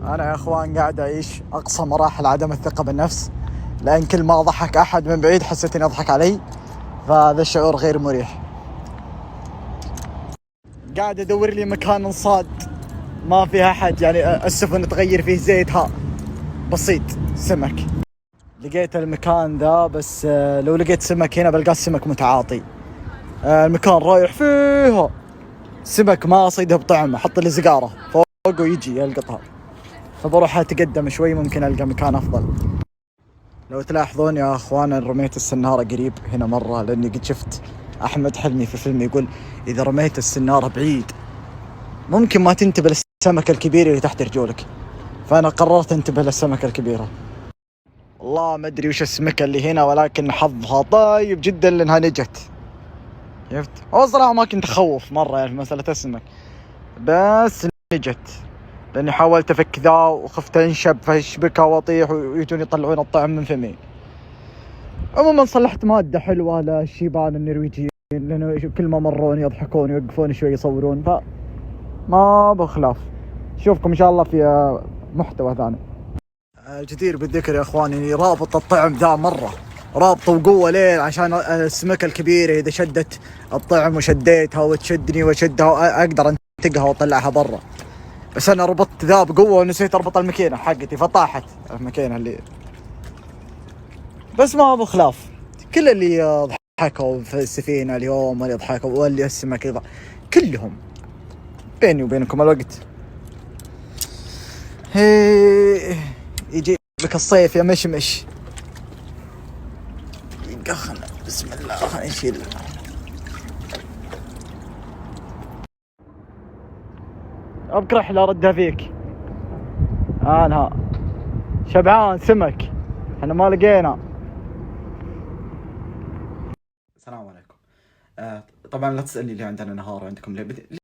أنا يا أخوان قاعد أعيش أقصى مراحل عدم الثقة بالنفس، لأن كل ما ضحك أحد من بعيد حسيت إني أضحك علي، فهذا الشعور غير مريح. قاعد أدور لي مكان انصاد ما فيها أحد، يعني السفن تغير فيه زيتها بسيط سمك. لقيت المكان ذا، بس لو لقيت سمك هنا بلقى السمك متعاطي. المكان رايح فيها سمك ما أصيده بطعمه، أحط لي سيجارة فوق ويجي يلقطها، فبروح أتقدم شوي ممكن ألقى مكان أفضل. لو تلاحظون يا أخوان رميت السنارة قريب هنا مرة، لأني قد شفت أحمد حلمي في فيلم يقول إذا رميت السنارة بعيد ممكن ما تنتبه للسمكة الكبيرة اللي تحت رجولك، فأنا قررت انتبه للسمكة الكبيرة. والله ما أدري وش السمكة اللي هنا، ولكن حظها طيب جدا لأنها نجت. شفت؟ هو صراحة ما كنت أخوف مرة يعني في مسألة السمك، بس نجت لأني حاولت أفك ذا وخفت أنشب فاشبكها وأطيح ويجون يطلعون الطعم من فمي. عموما صلحت مادة حلوة للشيبان النرويجيين، لأنه كل ما مرون يضحكون يوقفون شوي يصورون، فما بخلاف. نشوفكم إن شاء الله في محتوى ثاني. جدير بالذكر يا اخواني رابط الطعم ذا مرة رابطه وقوة ليه، عشان السمكة الكبيرة اذا شدت الطعم وشديتها وتشدني وشدها اقدر انتقها واطلعها برا، بس انا ربطت ذا بقوة ونسيت اربط الماكينة حقتي فطاحت الماكينة اللي. بس ما بخلاف، كل اللي ضحكوا في السفينة اليوم واللي ضحكوا واللي السمك كلهم بيني وبينكم الوقت يجي بك الصيف يا مشمش. خلنا بسم الله خلنا نشيل. ابك رحلة ردها فيك انا شبعان سمك احنا ما لقينا. السلام عليكم. طبعا لا تسألني ليه عندنا نهار وعندكم ليه